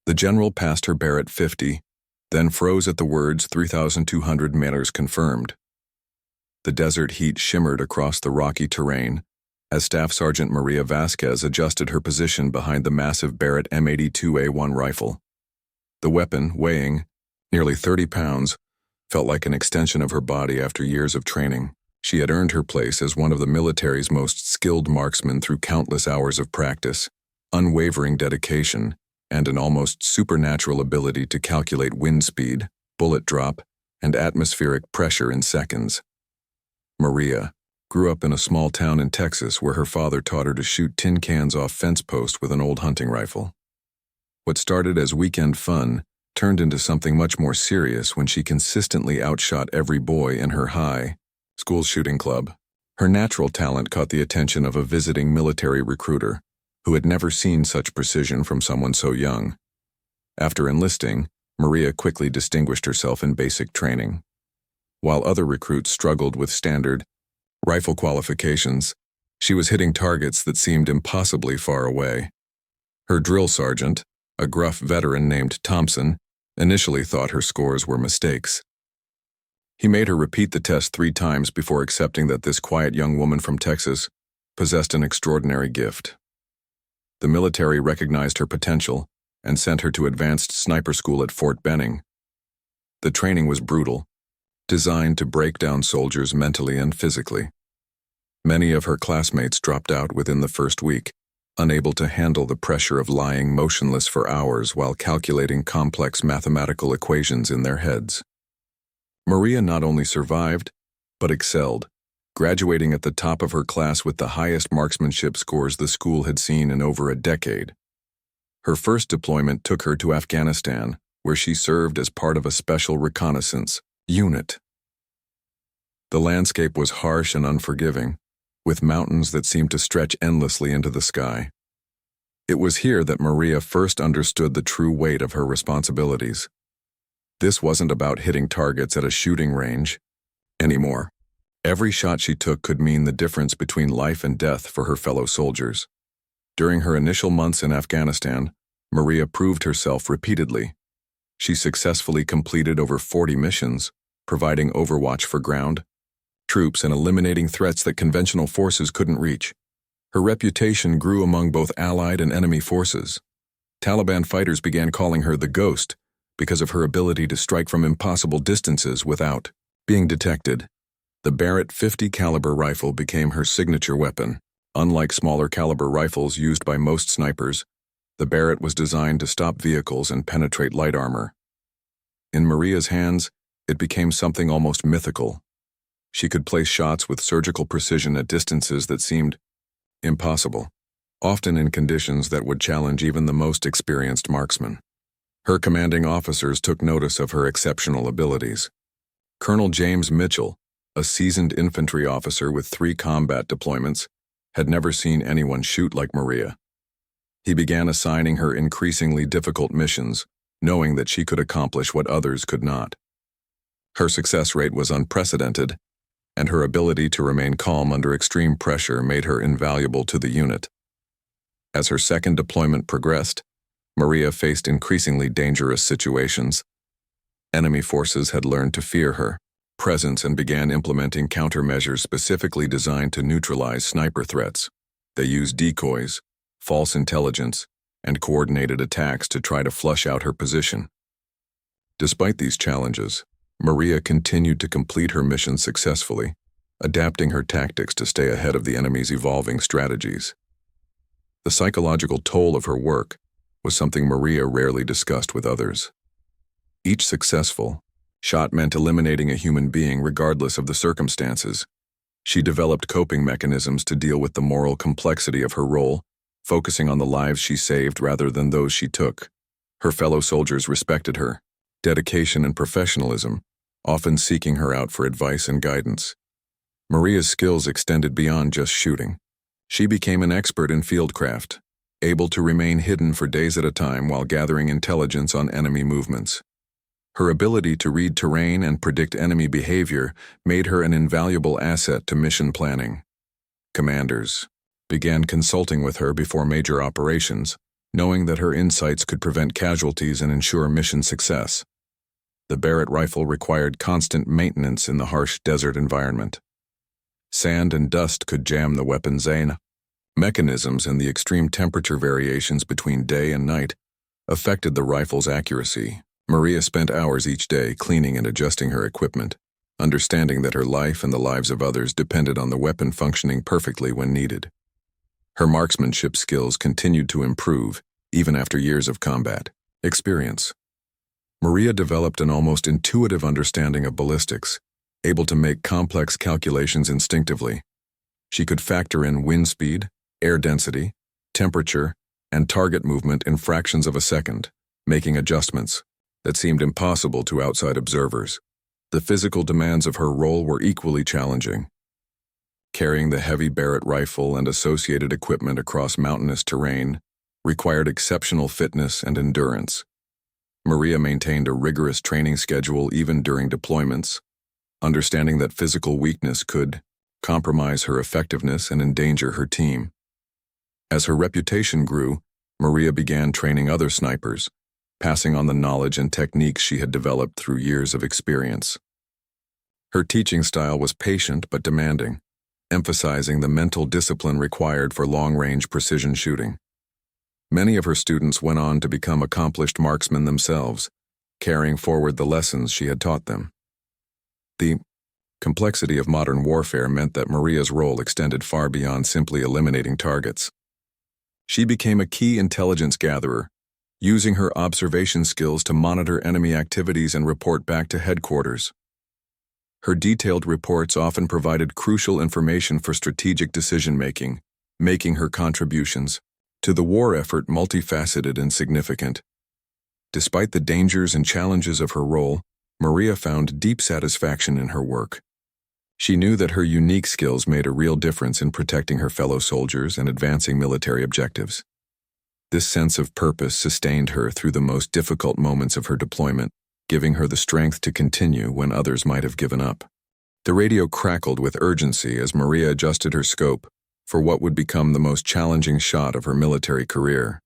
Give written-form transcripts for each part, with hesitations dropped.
The general passed her Barrett 50, then froze at the words 3,200 meters confirmed. The desert heat shimmered across the rocky terrain as Staff Sergeant Maria Vasquez adjusted her position behind the massive Barrett M82A1 rifle. The weapon, weighing nearly 30 pounds, felt like an extension of her body after years of training. She had earned her place as one of the military's most skilled marksmen through countless hours of practice, unwavering dedication, and an almost supernatural ability to calculate wind speed, bullet drop, and atmospheric pressure in seconds. Maria grew up in a small town in Texas where her father taught her to shoot tin cans off fence posts with an old hunting rifle. What started as weekend fun turned into something much more serious when she consistently outshot every boy in her high school shooting club. Her natural talent caught the attention of a visiting military recruiter who had never seen such precision from someone so young. After enlisting, Maria quickly distinguished herself in basic training. While other recruits struggled with standard rifle qualifications, she was hitting targets that seemed impossibly far away. Her drill sergeant, a gruff veteran named Thompson, initially thought her scores were mistakes. He made her repeat the test 3 times before accepting that this quiet young woman from Texas possessed an extraordinary gift. The military recognized her potential and sent her to advanced sniper school at Fort Benning. The training was brutal, designed to break down soldiers mentally and physically. Many of her classmates dropped out within the first week, unable to handle the pressure of lying motionless for hours while calculating complex mathematical equations in their heads. Maria not only survived, but excelled, graduating at the top of her class with the highest marksmanship scores the school had seen in over a decade. Her first deployment took her to Afghanistan, where she served as part of a special reconnaissance unit. The landscape was harsh and unforgiving, with mountains that seemed to stretch endlessly into the sky. It was here that Maria first understood the true weight of her responsibilities. This wasn't about hitting targets at a shooting range anymore. Every shot she took could mean the difference between life and death for her fellow soldiers. During her initial months in Afghanistan, Maria proved herself repeatedly. She successfully completed over 40 missions, providing overwatch for ground troops and eliminating threats that conventional forces couldn't reach. Her reputation grew among both allied and enemy forces. Taliban fighters began calling her the Ghost because of her ability to strike from impossible distances without being detected. The Barrett 50 caliber rifle became her signature weapon. Unlike smaller caliber rifles used by most snipers, the Barrett was designed to stop vehicles and penetrate light armor. In Maria's hands, it became something almost mythical. She could place shots with surgical precision at distances that seemed impossible, often in conditions that would challenge even the most experienced marksman. Her commanding officers took notice of her exceptional abilities. Colonel James Mitchell, a seasoned infantry officer with 3 combat deployments, had never seen anyone shoot like Maria. He began assigning her increasingly difficult missions, knowing that she could accomplish what others could not. Her success rate was unprecedented, and her ability to remain calm under extreme pressure made her invaluable to the unit. As her second deployment progressed, Maria faced increasingly dangerous situations. Enemy forces had learned to fear her presence and began implementing countermeasures specifically designed to neutralize sniper threats. They used decoys, false intelligence, and coordinated attacks to try to flush out her position. Despite these challenges, Maria continued to complete her mission successfully, adapting her tactics to stay ahead of the enemy's evolving strategies. The psychological toll of her work was something Maria rarely discussed with others. Each successful shot meant eliminating a human being regardless of the circumstances. She developed coping mechanisms to deal with the moral complexity of her role, focusing on the lives she saved rather than those she took. Her fellow soldiers respected her dedication and professionalism, often seeking her out for advice and guidance. Maria's skills extended beyond just shooting. She became an expert in fieldcraft, able to remain hidden for days at a time while gathering intelligence on enemy movements. Her ability to read terrain and predict enemy behavior made her an invaluable asset to mission planning. Commanders began consulting with her before major operations, knowing that her insights could prevent casualties and ensure mission success. The Barrett rifle required constant maintenance in the harsh desert environment. Sand and dust could jam the weapon's mechanisms, and the extreme temperature variations between day and night affected the rifle's accuracy. Maria spent hours each day cleaning and adjusting her equipment, understanding that her life and the lives of others depended on the weapon functioning perfectly when needed. Her marksmanship skills continued to improve, even after years of combat experience. Maria developed an almost intuitive understanding of ballistics, able to make complex calculations instinctively. She could factor in wind speed, air density, temperature, and target movement in fractions of a second, making adjustments that seemed impossible to outside observers. The physical demands of her role were equally challenging. Carrying the heavy Barrett rifle and associated equipment across mountainous terrain required exceptional fitness and endurance. Maria maintained a rigorous training schedule even during deployments, understanding that physical weakness could compromise her effectiveness and endanger her team. As her reputation grew, Maria began training other snipers, passing on the knowledge and techniques she had developed through years of experience. Her teaching style was patient but demanding, emphasizing the mental discipline required for long-range precision shooting. Many of her students went on to become accomplished marksmen themselves, carrying forward the lessons she had taught them. The complexity of modern warfare meant that Maria's role extended far beyond simply eliminating targets. She became a key intelligence gatherer, using her observation skills to monitor enemy activities and report back to headquarters. Her detailed reports often provided crucial information for strategic decision-making, making her contributions to the war effort multifaceted and significant. Despite the dangers and challenges of her role, Maria found deep satisfaction in her work. She knew that her unique skills made a real difference in protecting her fellow soldiers and advancing military objectives. This sense of purpose sustained her through the most difficult moments of her deployment, giving her the strength to continue when others might have given up. The radio crackled with urgency as Maria adjusted her scope for what would become the most challenging shot of her military career.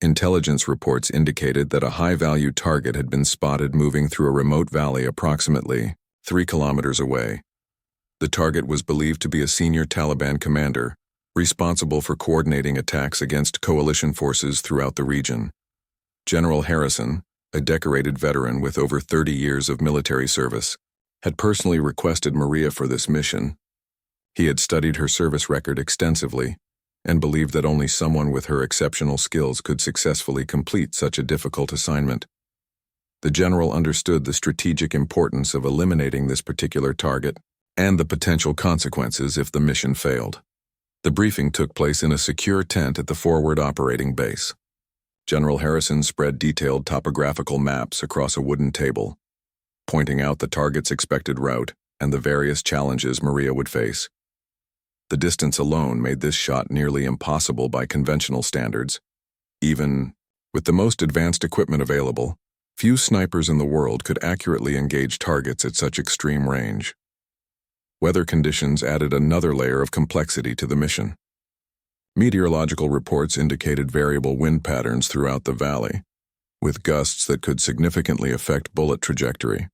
Intelligence reports indicated that a high-value target had been spotted moving through a remote valley approximately 3 kilometers away. The target was believed to be a senior Taliban commander, responsible for coordinating attacks against coalition forces throughout the region. General Harrison, a decorated veteran with over 30 years of military service, had personally requested Maria for this mission. He had studied her service record extensively and believed that only someone with her exceptional skills could successfully complete such a difficult assignment. The general understood the strategic importance of eliminating this particular target and the potential consequences if the mission failed. The briefing took place in a secure tent at the forward operating base. General Harrison spread detailed topographical maps across a wooden table, pointing out the target's expected route and the various challenges Maria would face. The distance alone made this shot nearly impossible by conventional standards. Even with the most advanced equipment available, few snipers in the world could accurately engage targets at such extreme range. Weather conditions added another layer of complexity to the mission. Meteorological reports indicated variable wind patterns throughout the valley, with gusts that could significantly affect bullet trajectory.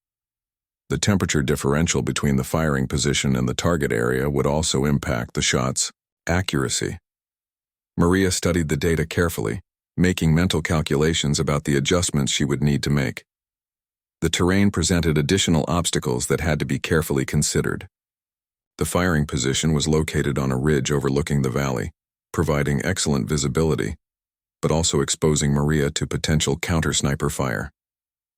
The temperature differential between the firing position and the target area would also impact the shot's accuracy. Maria studied the data carefully, making mental calculations about the adjustments she would need to make. The terrain presented additional obstacles that had to be carefully considered. The firing position was located on a ridge overlooking the valley, providing excellent visibility, but also exposing Maria to potential counter-sniper fire.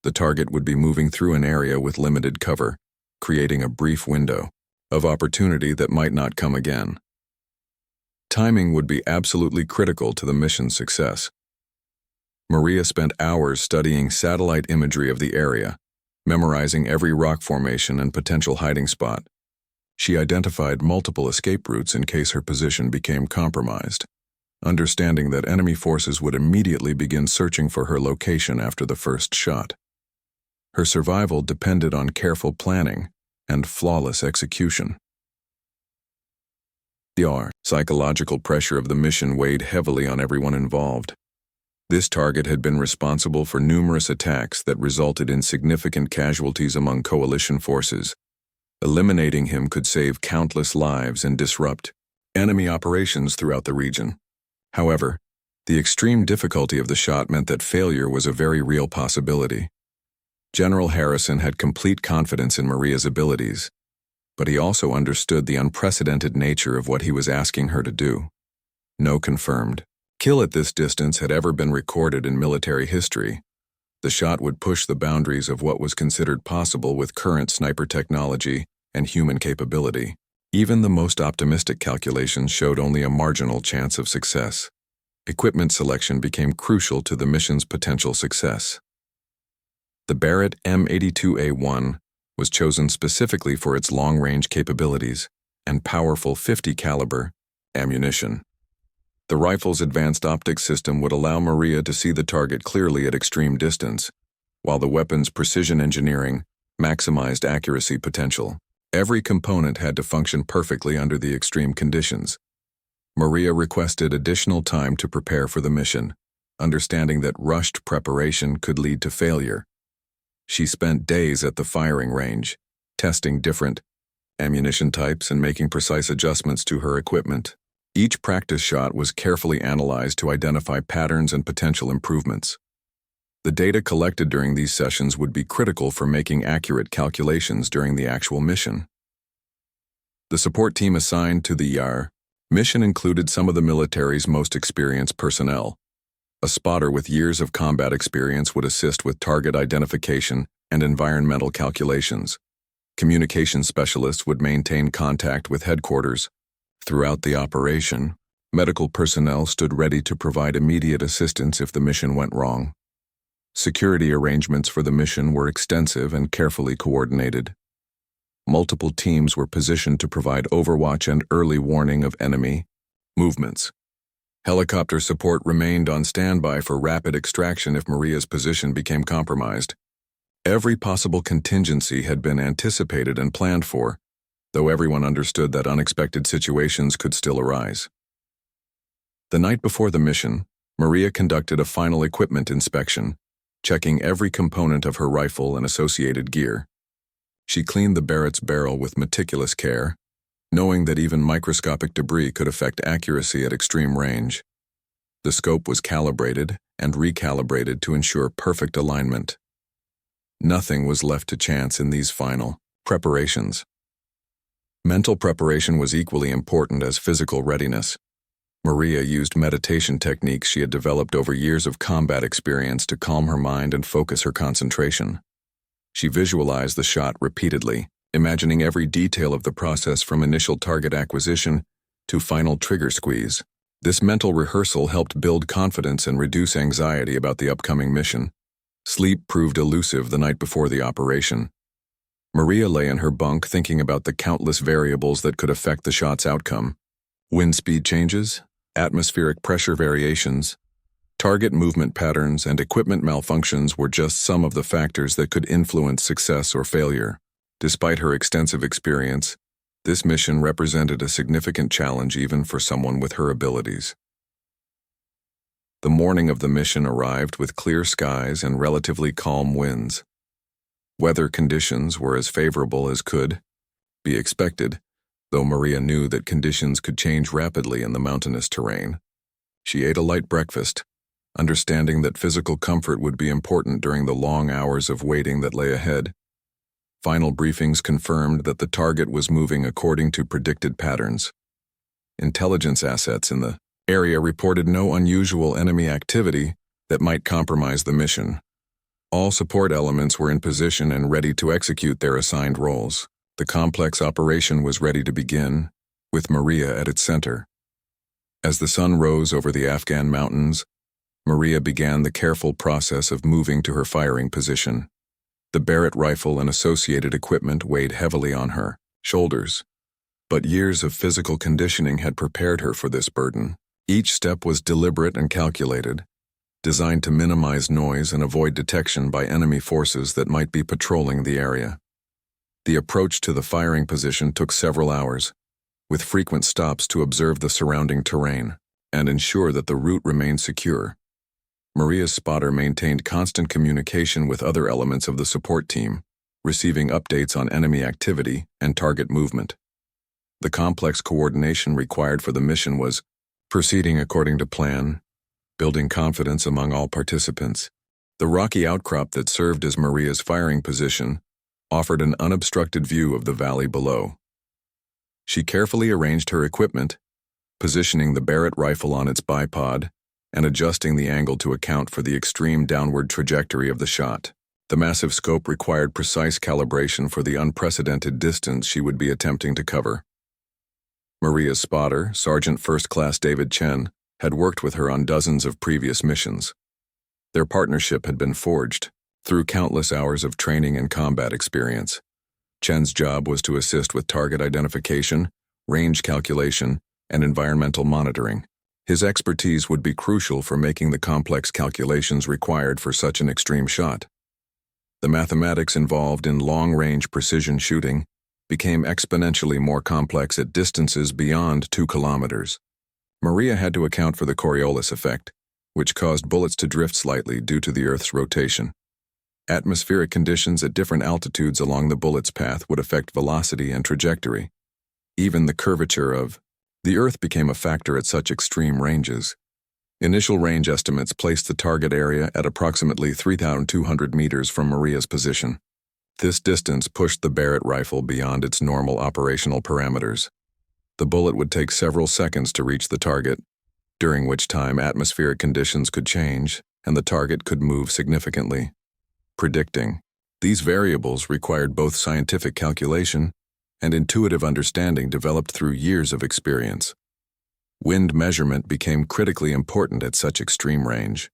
The target would be moving through an area with limited cover, creating a brief window of opportunity that might not come again. Timing would be absolutely critical to the mission's success. Maria spent hours studying satellite imagery of the area, memorizing every rock formation and potential hiding spot. She identified multiple escape routes in case her position became compromised, understanding that enemy forces would immediately begin searching for her location after the first shot. Her survival depended on careful planning and flawless execution. The psychological pressure of the mission weighed heavily on everyone involved. This target had been responsible for numerous attacks that resulted in significant casualties among coalition forces. Eliminating him could save countless lives and disrupt enemy operations throughout the region. However, the extreme difficulty of the shot meant that failure was a very real possibility. General Harrison had complete confidence in Maria's abilities, but he also understood the unprecedented nature of what he was asking her to do. No confirmed kill at this distance had ever been recorded in military history. The shot would push the boundaries of what was considered possible with current sniper technology and human capability. Even the most optimistic calculations showed only a marginal chance of success. Equipment selection became crucial to the mission's potential success. The Barrett M82A1 was chosen specifically for its long-range capabilities and powerful .50 caliber ammunition. The rifle's advanced optics system would allow Maria to see the target clearly at extreme distance, while the weapon's precision engineering maximized accuracy potential. Every component had to function perfectly under the extreme conditions. Maria requested additional time to prepare for the mission, understanding that rushed preparation could lead to failure. She spent days at the firing range, testing different ammunition types and making precise adjustments to her equipment. Each practice shot was carefully analyzed to identify patterns and potential improvements. The data collected during these sessions would be critical for making accurate calculations during the actual mission. The support team assigned to the YAR mission included some of the military's most experienced personnel. A spotter with years of combat experience would assist with target identification and environmental calculations. Communication specialists would maintain contact with headquarters. Throughout the operation, medical personnel stood ready to provide immediate assistance if the mission went wrong. Security arrangements for the mission were extensive and carefully coordinated. Multiple teams were positioned to provide overwatch and early warning of enemy movements. Helicopter support remained on standby for rapid extraction if Maria's position became compromised. Every possible contingency had been anticipated and planned for, though everyone understood that unexpected situations could still arise. The night before the mission, Maria conducted a final equipment inspection, checking every component of her rifle and associated gear. She cleaned the Barrett's barrel with meticulous care, knowing that even microscopic debris could affect accuracy at extreme range. The scope was calibrated and recalibrated to ensure perfect alignment. Nothing was left to chance in these final preparations. Mental preparation was equally important as physical readiness. Maria used meditation techniques she had developed over years of combat experience to calm her mind and focus her concentration. She visualized the shot repeatedly, imagining every detail of the process from initial target acquisition to final trigger squeeze. This mental rehearsal helped build confidence and reduce anxiety about the upcoming mission. Sleep proved elusive the night before the operation. Maria lay in her bunk thinking about the countless variables that could affect the shot's outcome. Wind speed changes, atmospheric pressure variations, target movement patterns, and equipment malfunctions were just some of the factors that could influence success or failure. Despite her extensive experience, this mission represented a significant challenge even for someone with her abilities. The morning of the mission arrived with clear skies and relatively calm winds. Weather conditions were as favorable as could be expected, though Maria knew that conditions could change rapidly in the mountainous terrain. She ate a light breakfast, understanding that physical comfort would be important during the long hours of waiting that lay ahead. Final briefings confirmed that the target was moving according to predicted patterns. Intelligence assets in the area reported no unusual enemy activity that might compromise the mission. All support elements were in position and ready to execute their assigned roles. The complex operation was ready to begin, with Maria at its center. As the sun rose over the Afghan mountains, Maria began the careful process of moving to her firing position. The Barrett rifle and associated equipment weighed heavily on her shoulders, but years of physical conditioning had prepared her for this burden. Each step was deliberate and calculated, designed to minimize noise and avoid detection by enemy forces that might be patrolling the area. The approach to the firing position took several hours, with frequent stops to observe the surrounding terrain and ensure that the route remained secure. Maria's spotter maintained constant communication with other elements of the support team, receiving updates on enemy activity and target movement. The complex coordination required for the mission was proceeding according to plan, building confidence among all participants. The rocky outcrop that served as Maria's firing position offered an unobstructed view of the valley below. She carefully arranged her equipment, positioning the Barrett rifle on its bipod and adjusting the angle to account for the extreme downward trajectory of the shot. The massive scope required precise calibration for the unprecedented distance she would be attempting to cover. Maria's spotter, Sergeant First Class David Chen, had worked with her on dozens of previous missions. Their partnership had been forged through countless hours of training and combat experience. Chen's job was to assist with target identification, range calculation, and environmental monitoring. His expertise would be crucial for making the complex calculations required for such an extreme shot. The mathematics involved in long-range precision shooting became exponentially more complex at distances beyond 2 kilometers. Maria had to account for the Coriolis effect, which caused bullets to drift slightly due to the Earth's rotation. Atmospheric conditions at different altitudes along the bullet's path would affect velocity and trajectory. Even the curvature of the Earth became a factor at such extreme ranges. Initial range estimates placed the target area at approximately 3,200 meters from Maria's position. This distance pushed the Barrett rifle beyond its normal operational parameters. The bullet would take several seconds to reach the target, during which time atmospheric conditions could change and the target could move significantly. Predicting these variables required both scientific calculation and intuitive understanding developed through years of experience. Wind measurement became critically important at such extreme range.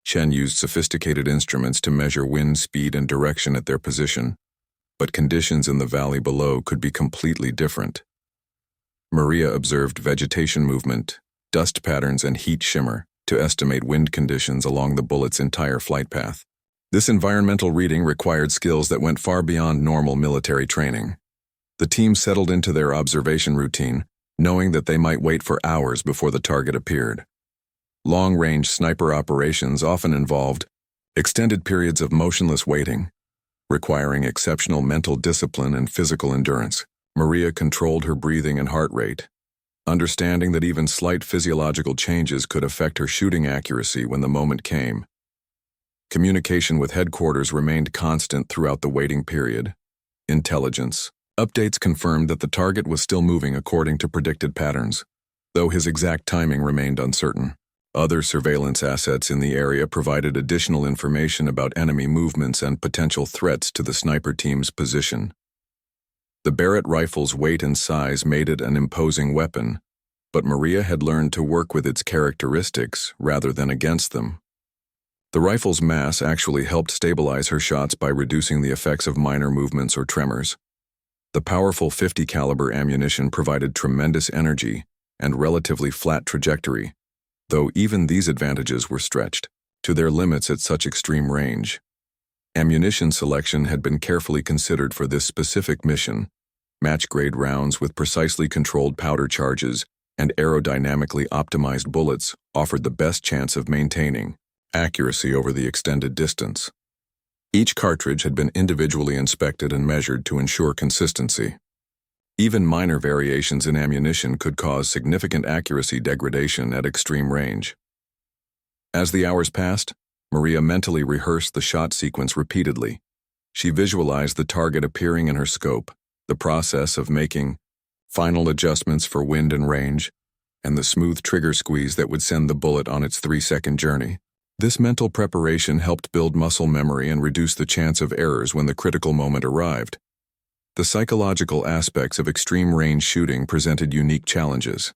Chen used sophisticated instruments to measure wind speed and direction at their position, but conditions in the valley below could be completely different. Maria observed vegetation movement, dust patterns, and heat shimmer to estimate wind conditions along the bullet's entire flight path. This environmental reading required skills that went far beyond normal military training. The team settled into their observation routine, knowing that they might wait for hours before the target appeared. Long-range sniper operations often involved extended periods of motionless waiting, requiring exceptional mental discipline and physical endurance. Maria controlled her breathing and heart rate, understanding that even slight physiological changes could affect her shooting accuracy when the moment came. Communication with headquarters remained constant throughout the waiting period. Intelligence updates confirmed that the target was still moving according to predicted patterns, though his exact timing remained uncertain. Other surveillance assets in the area provided additional information about enemy movements and potential threats to the sniper team's position. The Barrett rifle's weight and size made it an imposing weapon, but Maria had learned to work with its characteristics rather than against them. The rifle's mass actually helped stabilize her shots by reducing the effects of minor movements or tremors. The powerful .50 caliber ammunition provided tremendous energy and relatively flat trajectory, though even these advantages were stretched to their limits at such extreme range. Ammunition selection had been carefully considered for this specific mission. Match-grade rounds with precisely controlled powder charges and aerodynamically optimized bullets offered the best chance of maintaining accuracy over the extended distance. Each cartridge had been individually inspected and measured to ensure consistency. Even minor variations in ammunition could cause significant accuracy degradation at extreme range. As the hours passed, Maria mentally rehearsed the shot sequence repeatedly. She visualized the target appearing in her scope, the process of making final adjustments for wind and range, and the smooth trigger squeeze that would send the bullet on its 3-second journey. This mental preparation helped build muscle memory and reduce the chance of errors when the critical moment arrived. The psychological aspects of extreme range shooting presented unique challenges.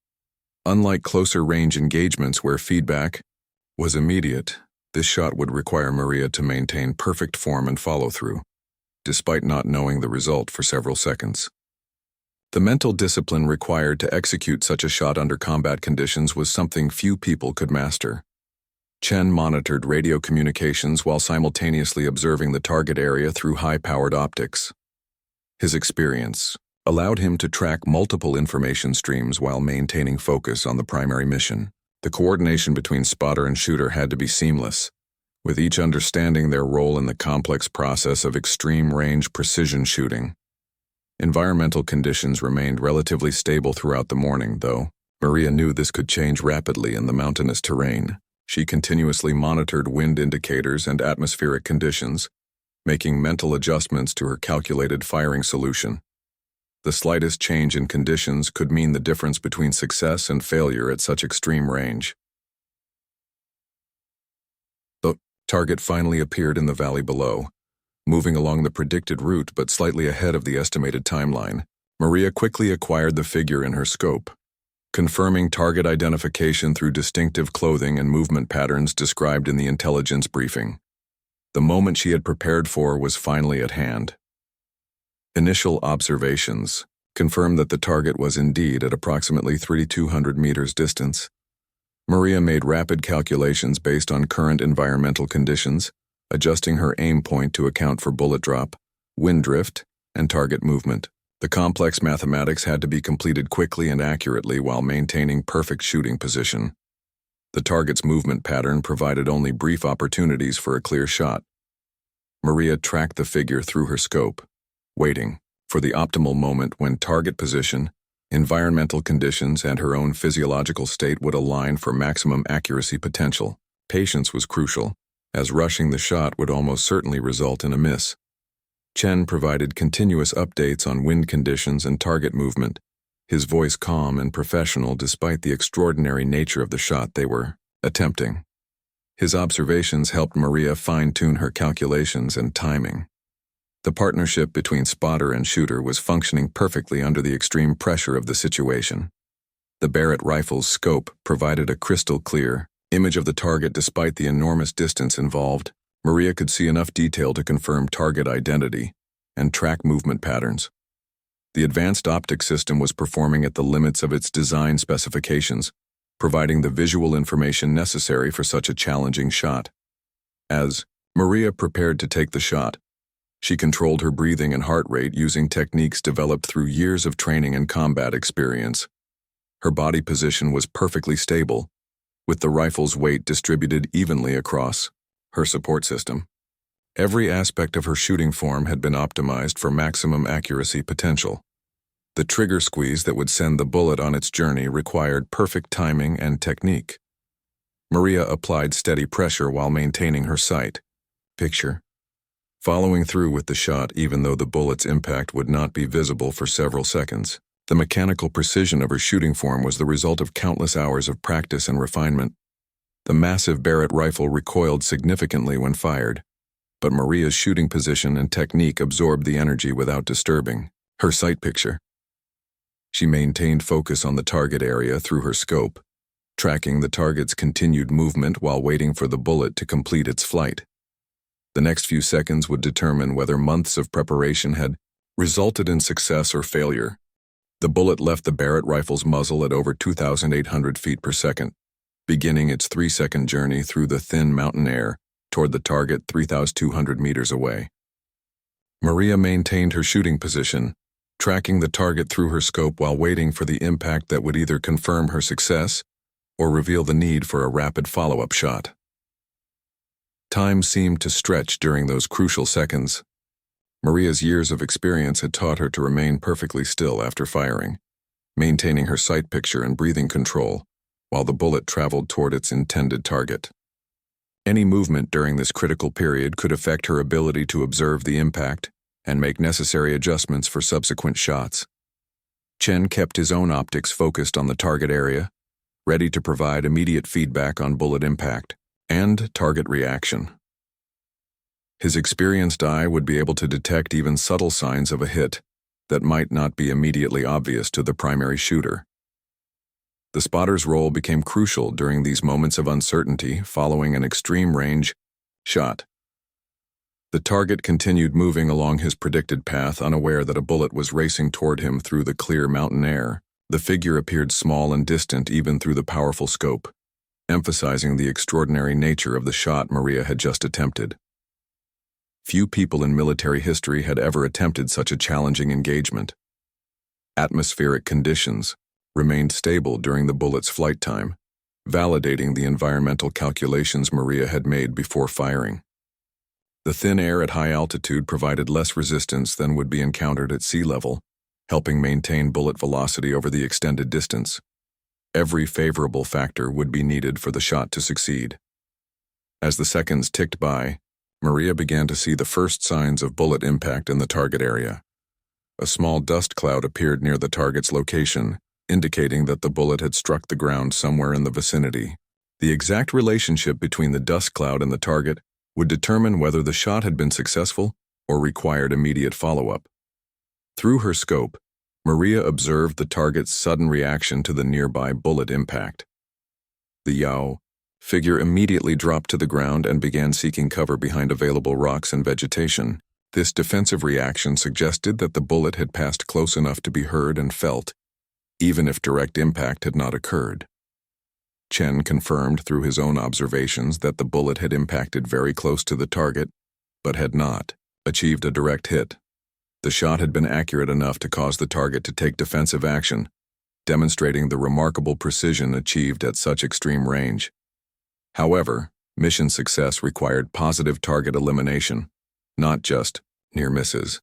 Unlike closer range engagements where feedback was immediate, this shot would require Maria to maintain perfect form and follow-through, despite not knowing the result for several seconds. The mental discipline required to execute such a shot under combat conditions was something few people could master. Chen monitored radio communications while simultaneously observing the target area through high-powered optics. His experience allowed him to track multiple information streams while maintaining focus on the primary mission. The coordination between spotter and shooter had to be seamless, with each understanding their role in the complex process of extreme-range precision shooting. Environmental conditions remained relatively stable throughout the morning, though Maria knew this could change rapidly in the mountainous terrain. She continuously monitored wind indicators and atmospheric conditions, making mental adjustments to her calculated firing solution. The slightest change in conditions could mean the difference between success and failure at such extreme range. The target finally appeared in the valley below, moving along the predicted route but slightly ahead of the estimated timeline. Maria quickly acquired the figure in her scope, confirming target identification through distinctive clothing and movement patterns described in the intelligence briefing. The moment she had prepared for was finally at hand. Initial observations confirmed that the target was indeed at approximately 3,200 meters distance. Maria made rapid calculations based on current environmental conditions, adjusting her aim point to account for bullet drop, wind drift, and target movement. The complex mathematics had to be completed quickly and accurately while maintaining perfect shooting position. The target's movement pattern provided only brief opportunities for a clear shot. Maria tracked the figure through her scope, waiting for the optimal moment when target position, environmental conditions, and her own physiological state would align for maximum accuracy potential. Patience was crucial, as rushing the shot would almost certainly result in a miss. Chen provided continuous updates on wind conditions and target movement, his voice calm and professional despite the extraordinary nature of the shot they were attempting. His observations helped Maria fine-tune her calculations and timing. The partnership between spotter and shooter was functioning perfectly under the extreme pressure of the situation. The Barrett rifle's scope provided a crystal-clear image of the target despite the enormous distance involved. Maria could see enough detail to confirm target identity and track movement patterns. The advanced optic system was performing at the limits of its design specifications, providing the visual information necessary for such a challenging shot. As Maria prepared to take the shot, she controlled her breathing and heart rate using techniques developed through years of training and combat experience. Her body position was perfectly stable, with the rifle's weight distributed evenly across her support system. Every aspect of her shooting form had been optimized for maximum accuracy potential. The trigger squeeze that would send the bullet on its journey required perfect timing and technique. Maria applied steady pressure while maintaining her sight. Picture. Following through with the shot even though the bullet's impact would not be visible for several seconds. The mechanical precision of her shooting form was the result of countless hours of practice and refinement. The massive Barrett rifle recoiled significantly when fired, but Maria's shooting position and technique absorbed the energy without disturbing her sight picture. She maintained focus on the target area through her scope, tracking the target's continued movement while waiting for the bullet to complete its flight. The next few seconds would determine whether months of preparation had resulted in success or failure. The bullet left the Barrett rifle's muzzle at over 2,800 feet per second, beginning its 3-second journey through the thin mountain air toward the target 3,200 meters away. Maria maintained her shooting position, tracking the target through her scope while waiting for the impact that would either confirm her success or reveal the need for a rapid follow-up shot. Time seemed to stretch during those crucial seconds. Maria's years of experience had taught her to remain perfectly still after firing, maintaining her sight picture and breathing control while the bullet traveled toward its intended target. Any movement during this critical period could affect her ability to observe the impact and make necessary adjustments for subsequent shots. Chen kept his own optics focused on the target area, ready to provide immediate feedback on bullet impact and target reaction. His experienced eye would be able to detect even subtle signs of a hit that might not be immediately obvious to the primary shooter. The spotter's role became crucial during these moments of uncertainty following an extreme-range shot. The target continued moving along his predicted path, unaware that a bullet was racing toward him through the clear mountain air. The figure appeared small and distant even through the powerful scope, emphasizing the extraordinary nature of the shot Maria had just attempted. Few people in military history had ever attempted such a challenging engagement. Atmospheric conditions remained stable during the bullet's flight time, validating the environmental calculations Maria had made before firing. The thin air at high altitude provided less resistance than would be encountered at sea level, helping maintain bullet velocity over the extended distance. Every favorable factor would be needed for the shot to succeed. As the seconds ticked by, Maria began to see the first signs of bullet impact in the target area. A small dust cloud appeared near the target's location, indicating that the bullet had struck the ground somewhere in the vicinity. The exact relationship between the dust cloud and the target would determine whether the shot had been successful or required immediate follow-up. Through her scope, Maria observed the target's sudden reaction to the nearby bullet impact. The Yao figure immediately dropped to the ground and began seeking cover behind available rocks and vegetation. This defensive reaction suggested that the bullet had passed close enough to be heard and felt, even if direct impact had not occurred. Chen confirmed through his own observations that the bullet had impacted very close to the target, but had not achieved a direct hit. The shot had been accurate enough to cause the target to take defensive action, demonstrating the remarkable precision achieved at such extreme range. However, mission success required positive target elimination, not just near misses.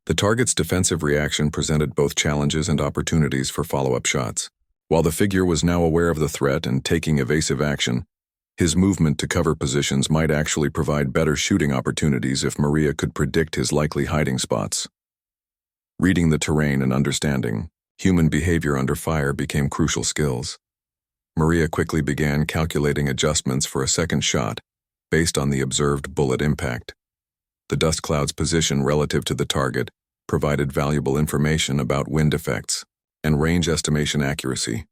The target's defensive reaction presented both challenges and opportunities for follow-up shots. While the figure was now aware of the threat and taking evasive action, his movement to cover positions might actually provide better shooting opportunities if Maria could predict his likely hiding spots. Reading the terrain and understanding human behavior under fire became crucial skills. Maria quickly began calculating adjustments for a second shot based on the observed bullet impact. The dust cloud's position relative to the target provided valuable information about wind effects and range estimation accuracy.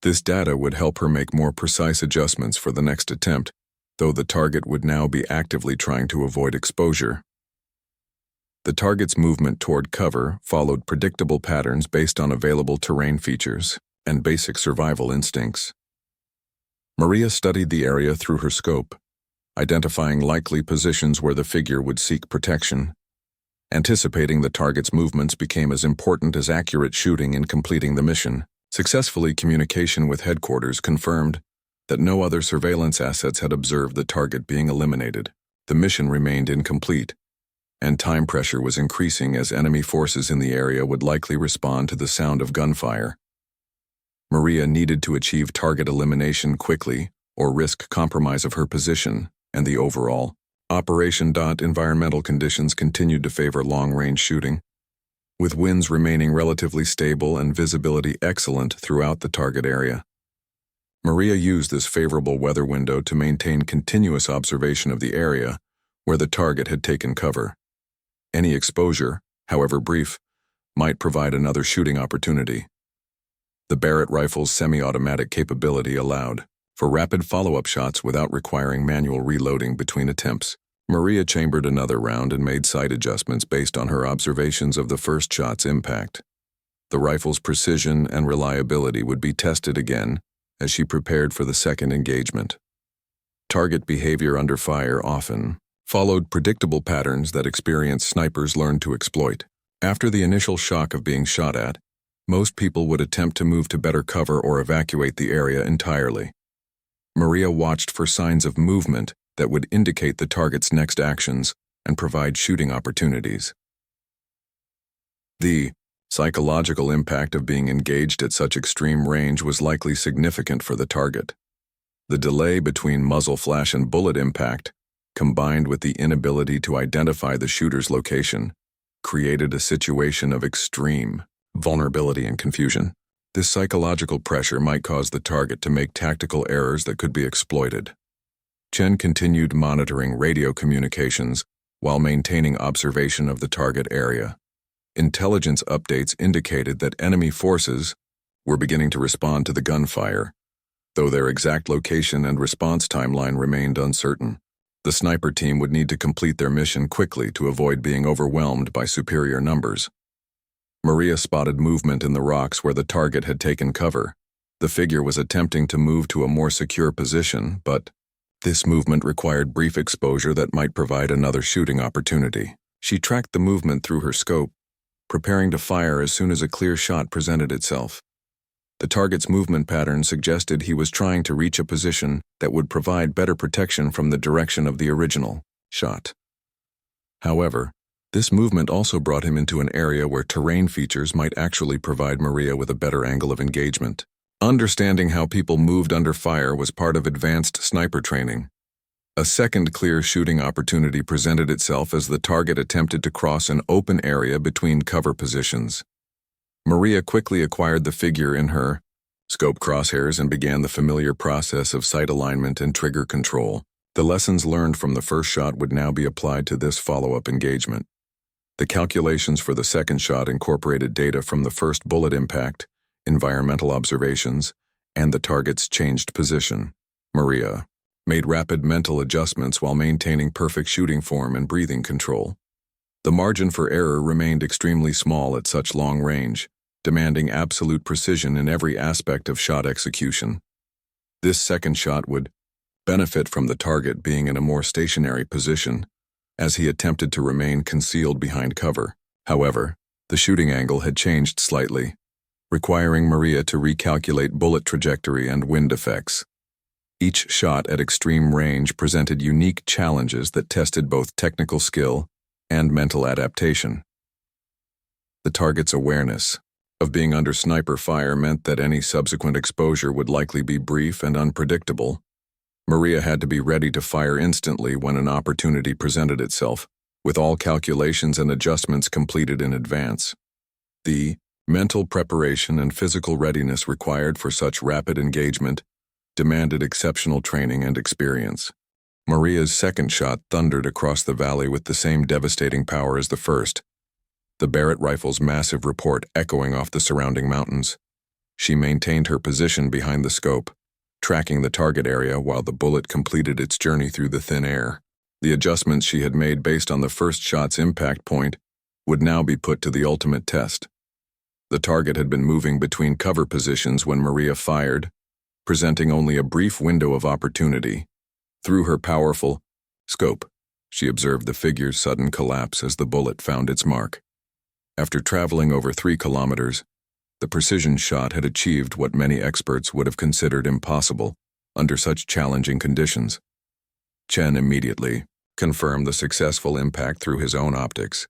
This data would help her make more precise adjustments for the next attempt, though the target would now be actively trying to avoid exposure. The target's movement toward cover followed predictable patterns based on available terrain features and basic survival instincts. Maria studied the area through her scope, identifying likely positions where the figure would seek protection. Anticipating the target's movements became as important as accurate shooting in completing the mission. Successfully, communication with headquarters confirmed that no other surveillance assets had observed the target being eliminated. The mission remained incomplete, and time pressure was increasing as enemy forces in the area would likely respond to the sound of gunfire. Maria needed to achieve target elimination quickly or risk compromise of her position and the overall operation. Environmental conditions continued to favor long-range shooting, with winds remaining relatively stable and visibility excellent throughout the target area. Maria used this favorable weather window to maintain continuous observation of the area where the target had taken cover. Any exposure, however brief, might provide another shooting opportunity. The Barrett rifle's semi-automatic capability allowed for rapid follow-up shots without requiring manual reloading between attempts. Maria chambered another round and made sight adjustments based on her observations of the first shot's impact. The rifle's precision and reliability would be tested again as she prepared for the second engagement. Target behavior under fire often followed predictable patterns that experienced snipers learned to exploit. After the initial shock of being shot at, most people would attempt to move to better cover or evacuate the area entirely. Maria watched for signs of movement that would indicate the target's next actions and provide shooting opportunities. The psychological impact of being engaged at such extreme range was likely significant for the target. The delay between muzzle flash and bullet impact, combined with the inability to identify the shooter's location, created a situation of extreme vulnerability and confusion. This psychological pressure might cause the target to make tactical errors that could be exploited. Chen continued monitoring radio communications while maintaining observation of the target area. Intelligence updates indicated that enemy forces were beginning to respond to the gunfire, though their exact location and response timeline remained uncertain. The sniper team would need to complete their mission quickly to avoid being overwhelmed by superior numbers. Maria spotted movement in the rocks where the target had taken cover. The figure was attempting to move to a more secure position, but this movement required brief exposure that might provide another shooting opportunity. She tracked the movement through her scope, preparing to fire as soon as a clear shot presented itself. The target's movement pattern suggested he was trying to reach a position that would provide better protection from the direction of the original shot. However, this movement also brought him into an area where terrain features might actually provide Maria with a better angle of engagement. Understanding how people moved under fire was part of advanced sniper training. A second clear shooting opportunity presented itself as the target attempted to cross an open area between cover positions. Maria quickly acquired the figure in her scope crosshairs and began the familiar process of sight alignment and trigger control. The lessons learned from the first shot would now be applied to this follow-up engagement. The calculations for the second shot incorporated data from the first bullet impact, environmental observations, and the target's changed position. Maria made rapid mental adjustments while maintaining perfect shooting form and breathing control. The margin for error remained extremely small at such long range, demanding absolute precision in every aspect of shot execution. This second shot would benefit from the target being in a more stationary position, as he attempted to remain concealed behind cover. However, the shooting angle had changed slightly, requiring Maria to recalculate bullet trajectory and wind effects. Each shot at extreme range presented unique challenges that tested both technical skill and mental adaptation. The target's awareness of being under sniper fire meant that any subsequent exposure would likely be brief and unpredictable. Maria had to be ready to fire instantly when an opportunity presented itself, with all calculations and adjustments completed in advance. The mental preparation and physical readiness required for such rapid engagement demanded exceptional training and experience. Maria's second shot thundered across the valley with the same devastating power as the first, the Barrett rifle's massive report echoing off the surrounding mountains. She maintained her position behind the scope, tracking the target area while the bullet completed its journey through the thin air. The adjustments she had made based on the first shot's impact point would now be put to the ultimate test. The target had been moving between cover positions when Maria fired, presenting only a brief window of opportunity. Through her powerful scope, she observed the figure's sudden collapse as the bullet found its mark. After traveling over 3 kilometers, the precision shot had achieved what many experts would have considered impossible under such challenging conditions. Chen immediately confirmed the successful impact through his own optics,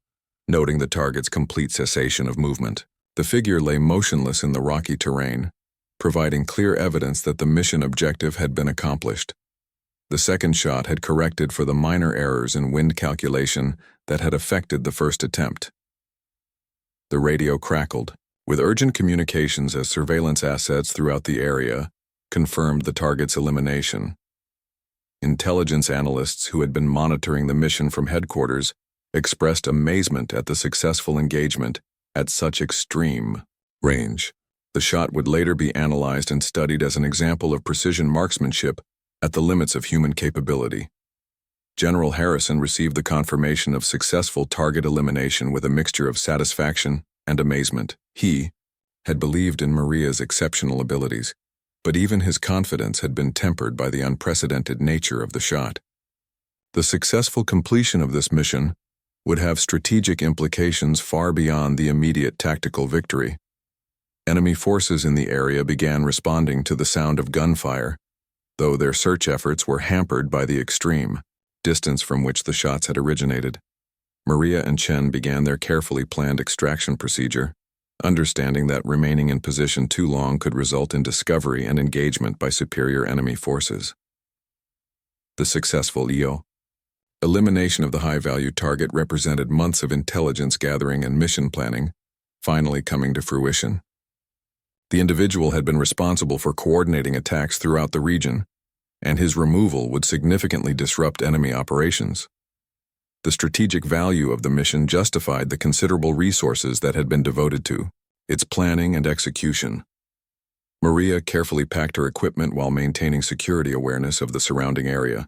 noting the target's complete cessation of movement. The figure lay motionless in the rocky terrain, providing clear evidence that the mission objective had been accomplished. The second shot had corrected for the minor errors in wind calculation that had affected the first attempt. The radio crackled, with urgent communications as surveillance assets throughout the area confirmed the target's elimination. Intelligence analysts who had been monitoring the mission from headquarters expressed amazement at the successful engagement at such extreme range. The shot would later be analyzed and studied as an example of precision marksmanship at the limits of human capability. General Harrison received the confirmation of successful target elimination with a mixture of satisfaction and amazement. He had believed in Maria's exceptional abilities, but even his confidence had been tempered by the unprecedented nature of the shot. The successful completion of this mission would have strategic implications far beyond the immediate tactical victory. Enemy forces in the area began responding to the sound of gunfire, though their search efforts were hampered by the extreme distance from which the shots had originated. Maria and Chen began their carefully planned extraction procedure, understanding that remaining in position too long could result in discovery and engagement by superior enemy forces. The successful elimination of the high-value target represented months of intelligence gathering and mission planning, finally coming to fruition. The individual had been responsible for coordinating attacks throughout the region, and his removal would significantly disrupt enemy operations. The strategic value of the mission justified the considerable resources that had been devoted to its planning and execution. Maria carefully packed her equipment while maintaining security awareness of the surrounding area.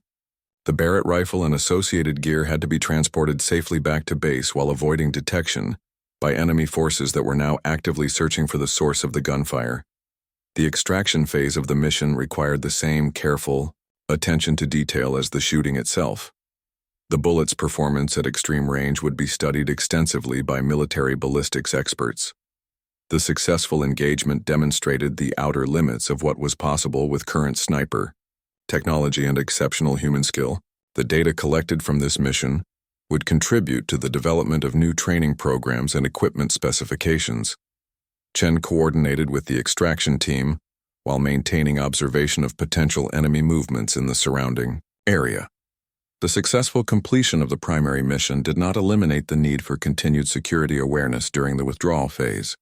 The Barrett rifle and associated gear had to be transported safely back to base while avoiding detection by enemy forces that were now actively searching for the source of the gunfire. The extraction phase of the mission required the same careful attention to detail as the shooting itself. The bullet's performance at extreme range would be studied extensively by military ballistics experts. The successful engagement demonstrated the outer limits of what was possible with current sniper technology and exceptional human skill. The data collected from this mission would contribute to the development of new training programs and equipment specifications. Chen coordinated with the extraction team while maintaining observation of potential enemy movements in the surrounding area. The successful completion of the primary mission did not eliminate the need for continued security awareness during the withdrawal phase.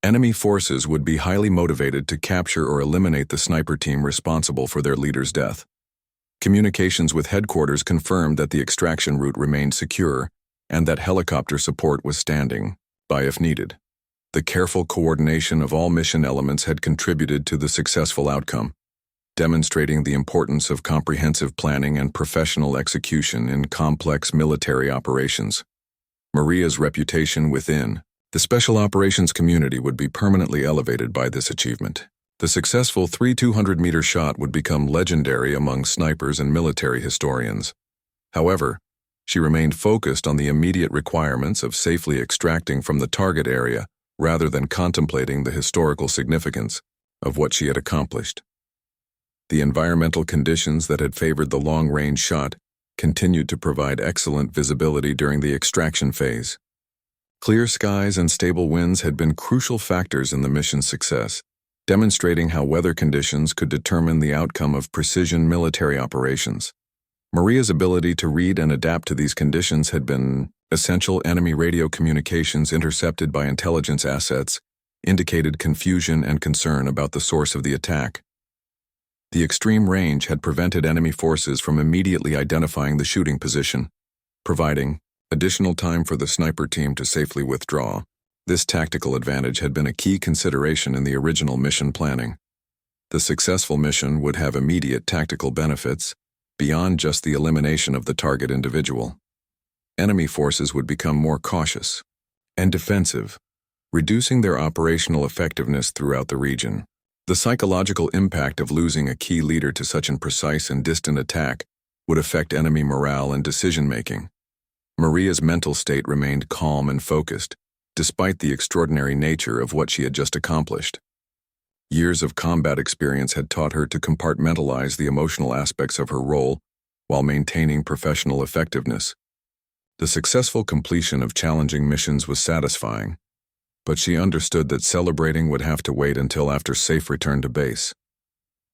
Enemy forces would be highly motivated to capture or eliminate the sniper team responsible for their leader's death. Communications with headquarters confirmed that the extraction route remained secure and that helicopter support was standing by if needed. The careful coordination of all mission elements had contributed to the successful outcome, demonstrating the importance of comprehensive planning and professional execution in complex military operations. Maria's reputation within the special operations community would be permanently elevated by this achievement. The successful 200-meter shot would become legendary among snipers and military historians. However, she remained focused on the immediate requirements of safely extracting from the target area rather than contemplating the historical significance of what she had accomplished. The environmental conditions that had favored the long-range shot continued to provide excellent visibility during the extraction phase. Clear skies and stable winds had been crucial factors in the mission's success, demonstrating how weather conditions could determine the outcome of precision military operations. Maria's ability to read and adapt to these conditions had been essential. Enemy radio communications intercepted by intelligence assets indicated confusion and concern about the source of the attack. The extreme range had prevented enemy forces from immediately identifying the shooting position, providing additional time for the sniper team to safely withdraw. This tactical advantage had been a key consideration in the original mission planning. The successful mission would have immediate tactical benefits beyond just the elimination of the target individual. Enemy forces would become more cautious and defensive, reducing their operational effectiveness throughout the region. The psychological impact of losing a key leader to such an precise and distant attack would affect enemy morale and decision-making. Maria's mental state remained calm and focused, despite the extraordinary nature of what she had just accomplished. Years of combat experience had taught her to compartmentalize the emotional aspects of her role while maintaining professional effectiveness. The successful completion of challenging missions was satisfying, but she understood that celebrating would have to wait until after safe return to base.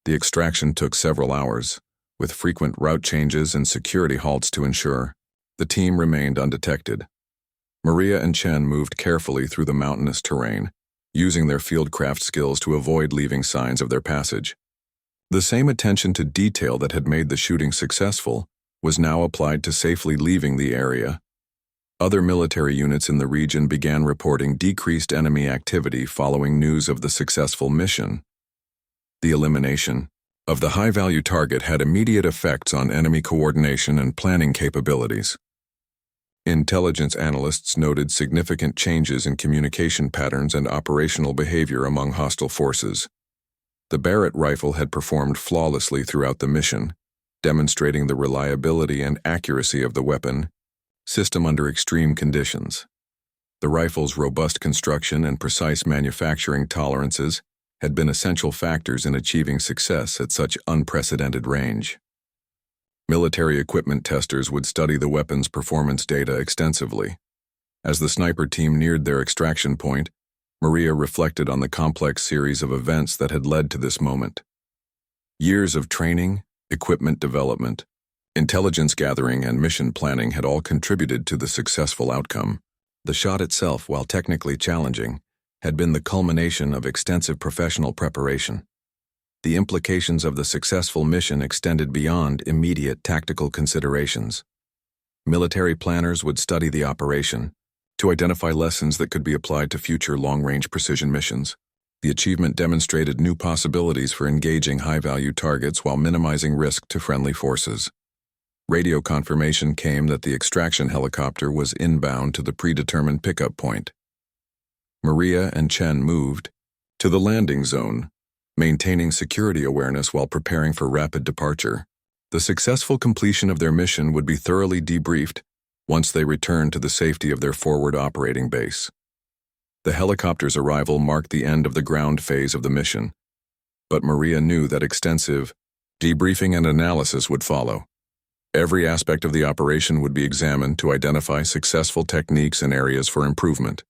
The extraction took several hours, with frequent route changes and security halts to ensure the team remained undetected. Maria and Chen moved carefully through the mountainous terrain, using their fieldcraft skills to avoid leaving signs of their passage. The same attention to detail that had made the shooting successful was now applied to safely leaving the area. Other military units in the region began reporting decreased enemy activity following news of the successful mission. The elimination of the high-value target had immediate effects on enemy coordination and planning capabilities. Intelligence analysts noted significant changes in communication patterns and operational behavior among hostile forces. The Barrett rifle had performed flawlessly throughout the mission, demonstrating the reliability and accuracy of the weapon system under extreme conditions. The rifle's robust construction and precise manufacturing tolerances had been essential factors in achieving success at such unprecedented range. Military equipment testers would study the weapon's performance data extensively. As the sniper team neared their extraction point, Maria reflected on the complex series of events that had led to this moment. Years of training, equipment development, intelligence gathering, and mission planning had all contributed to the successful outcome. The shot itself, while technically challenging, had been the culmination of extensive professional preparation. The implications of the successful mission extended beyond immediate tactical considerations. Military planners would study the operation to identify lessons that could be applied to future long-range precision missions. The achievement demonstrated new possibilities for engaging high-value targets while minimizing risk to friendly forces. Radio confirmation came that the extraction helicopter was inbound to the predetermined pickup point. Maria and Chen moved to the landing zone, maintaining security awareness while preparing for rapid departure. The successful completion of their mission would be thoroughly debriefed once they returned to the safety of their forward operating base. The helicopter's arrival marked the end of the ground phase of the mission, but Maria knew that extensive debriefing and analysis would follow. Every aspect of the operation would be examined to identify successful techniques and areas for improvement.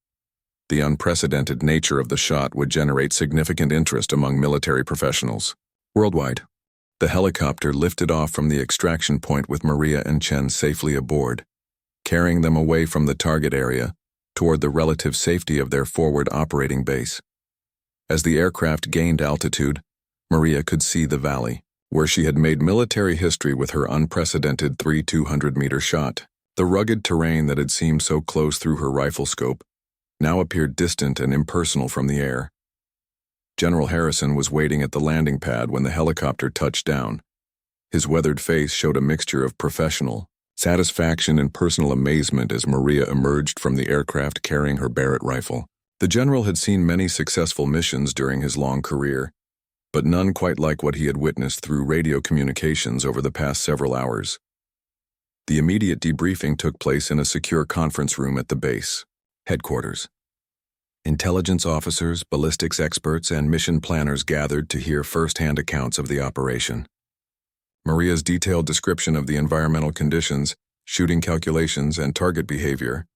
The unprecedented nature of the shot would generate significant interest among military professionals worldwide. The helicopter lifted off from the extraction point with Maria and Chen safely aboard, carrying them away from the target area toward the relative safety of their forward operating base. As the aircraft gained altitude, Maria could see the valley, where she had made military history with her unprecedented 200-meter shot. The rugged terrain that had seemed so close through her rifle scope now appeared distant and impersonal from the air. General Harrison was waiting at the landing pad when the helicopter touched down. His weathered face showed a mixture of professional satisfaction and personal amazement as Maria emerged from the aircraft carrying her Barrett rifle. The general had seen many successful missions during his long career, but none quite like what he had witnessed through radio communications over the past several hours. The immediate debriefing took place in a secure conference room at the base headquarters. Intelligence officers, ballistics experts, and mission planners gathered to hear first-hand accounts of the operation. Maria's detailed description of the environmental conditions, shooting calculations, and target behavior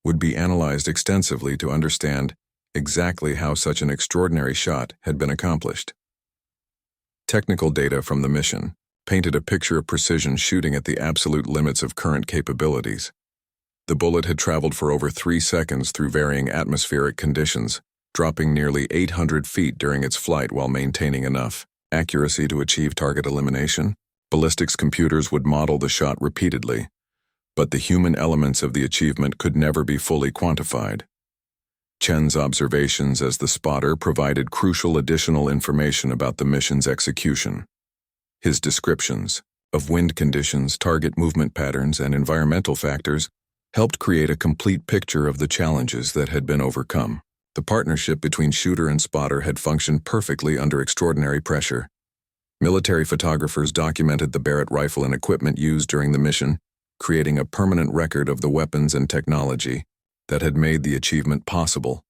would be analyzed extensively to understand exactly how such an extraordinary shot had been accomplished. Technical data from the mission painted a picture of precision shooting at the absolute limits of current capabilities. The bullet had traveled for over 3 seconds through varying atmospheric conditions, dropping nearly 800 feet during its flight while maintaining enough accuracy to achieve target elimination. Ballistics computers would model the shot repeatedly, but the human elements of the achievement could never be fully quantified. Chen's observations as the spotter provided crucial additional information about the mission's execution. His descriptions of wind conditions, target movement patterns, and environmental factors helped create a complete picture of the challenges that had been overcome. The partnership between shooter and spotter had functioned perfectly under extraordinary pressure. Military photographers documented the Barrett rifle and equipment used during the mission, creating a permanent record of the weapons and technology that had made the achievement possible.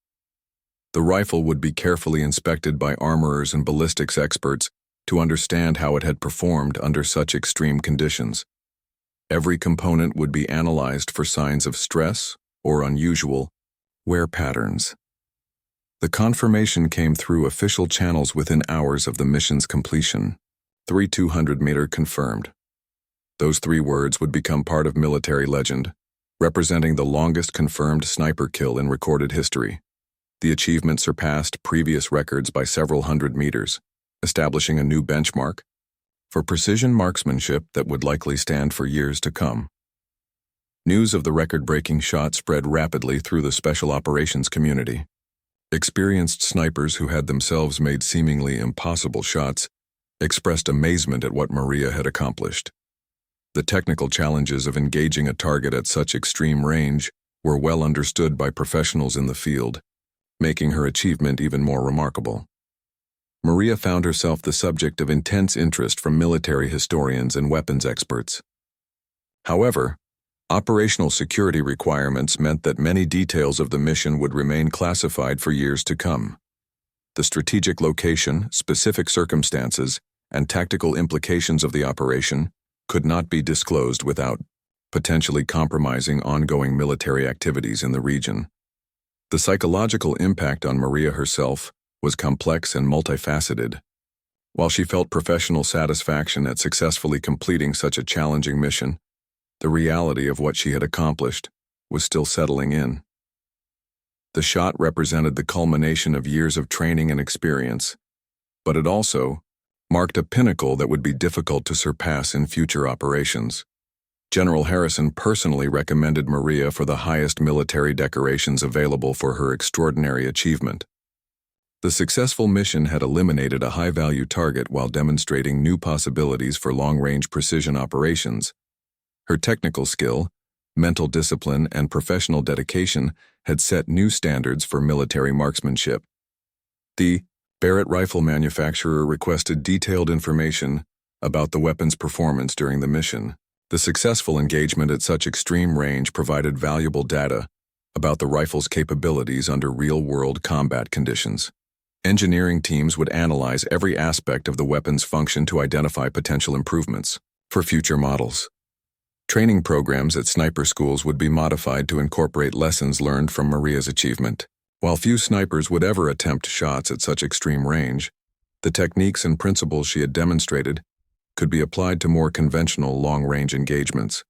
The rifle would be carefully inspected by armorers and ballistics experts to understand how it had performed under such extreme conditions. Every component would be analyzed for signs of stress or unusual wear patterns. The confirmation came through official channels within hours of the mission's completion. 200-meter confirmed. Those 3 words would become part of military legend, representing the longest confirmed sniper kill in recorded history. The achievement surpassed previous records by several hundred meters, establishing a new benchmark for precision marksmanship that would likely stand for years to come. News of the record-breaking shot spread rapidly through the special operations community. Experienced snipers who had themselves made seemingly impossible shots expressed amazement at what Maria had accomplished. The technical challenges of engaging a target at such extreme range were well understood by professionals in the field, making her achievement even more remarkable. Maria found herself the subject of intense interest from military historians and weapons experts. However, operational security requirements meant that many details of the mission would remain classified for years to come. The strategic location, specific circumstances, and tactical implications of the operation could not be disclosed without potentially compromising ongoing military activities in the region. The psychological impact on Maria herself was complex and multifaceted. While she felt professional satisfaction at successfully completing such a challenging mission, the reality of what she had accomplished was still settling in. The shot represented the culmination of years of training and experience, but it also marked a pinnacle that would be difficult to surpass in future operations. General Harrison personally recommended Maria for the highest military decorations available for her extraordinary achievement. The successful mission had eliminated a high-value target while demonstrating new possibilities for long-range precision operations. Her technical skill, mental discipline, and professional dedication had set new standards for military marksmanship. The Barrett rifle manufacturer requested detailed information about the weapon's performance during the mission. The successful engagement at such extreme range provided valuable data about the rifle's capabilities under real-world combat conditions. Engineering teams would analyze every aspect of the weapon's function to identify potential improvements for future models. Training programs at sniper schools would be modified to incorporate lessons learned from Maria's achievement. While few snipers would ever attempt shots at such extreme range, the techniques and principles she had demonstrated could be applied to more conventional long-range engagements.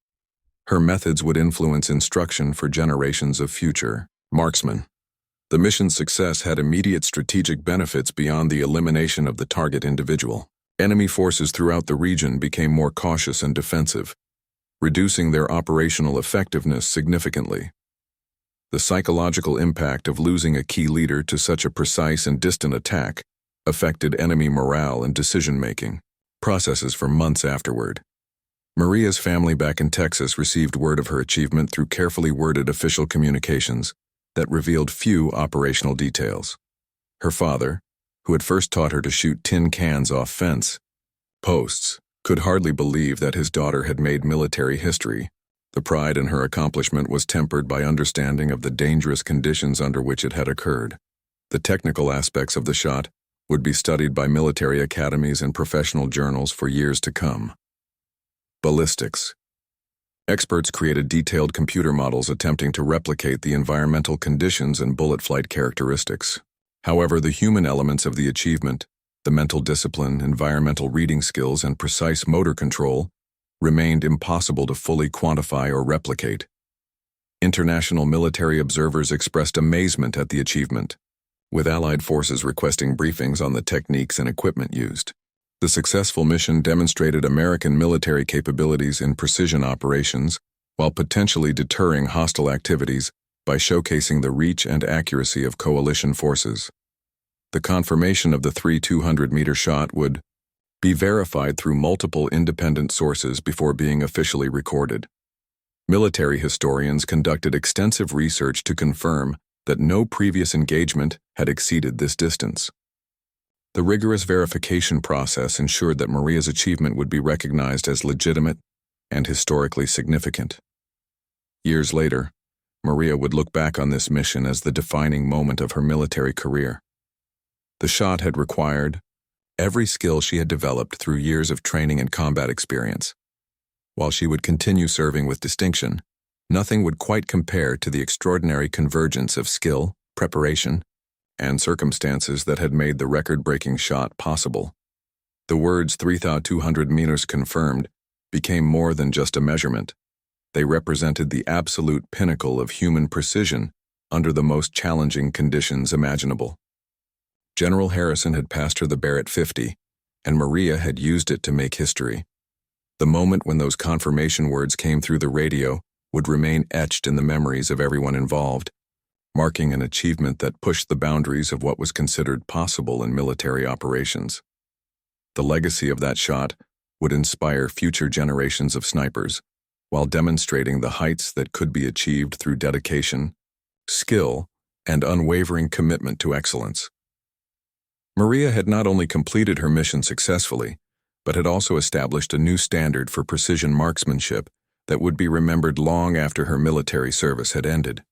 Her methods would influence instruction for generations of future marksmen. The mission's success had immediate strategic benefits beyond the elimination of the target individual. Enemy forces throughout the region became more cautious and defensive, reducing their operational effectiveness significantly. The psychological impact of losing a key leader to such a precise and distant attack affected enemy morale and decision-making processes for months afterward. Maria's family back in Texas received word of her achievement through carefully worded official communications that revealed few operational details. Her father, who had first taught her to shoot tin cans off fence posts, could hardly believe that his daughter had made military history. The pride in her accomplishment was tempered by understanding of the dangerous conditions under which it had occurred. The technical aspects of the shot would be studied by military academies and professional journals for years to come. Ballistics. Experts created detailed computer models attempting to replicate the environmental conditions and bullet flight characteristics. However, the human elements of the achievement, the mental discipline, environmental reading skills, and precise motor control, remained impossible to fully quantify or replicate. International military observers expressed amazement at the achievement, with Allied forces requesting briefings on the techniques and equipment used. The successful mission demonstrated American military capabilities in precision operations while potentially deterring hostile activities by showcasing the reach and accuracy of coalition forces. The confirmation of the 200-meter shot would be verified through multiple independent sources before being officially recorded. Military historians conducted extensive research to confirm that no previous engagement had exceeded this distance. The rigorous verification process ensured that Maria's achievement would be recognized as legitimate and historically significant. Years later, Maria would look back on this mission as the defining moment of her military career. The shot had required every skill she had developed through years of training and combat experience. While she would continue serving with distinction, nothing would quite compare to the extraordinary convergence of skill, preparation, and circumstances that had made the record-breaking shot possible. The words 3,200 meters confirmed became more than just a measurement. They represented the absolute pinnacle of human precision under the most challenging conditions imaginable. General Harrison had passed her the Barrett 50, and Maria had used it to make history. The moment when those confirmation words came through the radio would remain etched in the memories of everyone involved, marking an achievement that pushed the boundaries of what was considered possible in military operations. The legacy of that shot would inspire future generations of snipers, while demonstrating the heights that could be achieved through dedication, skill, and unwavering commitment to excellence. Maria had not only completed her mission successfully, but had also established a new standard for precision marksmanship that would be remembered long after her military service had ended.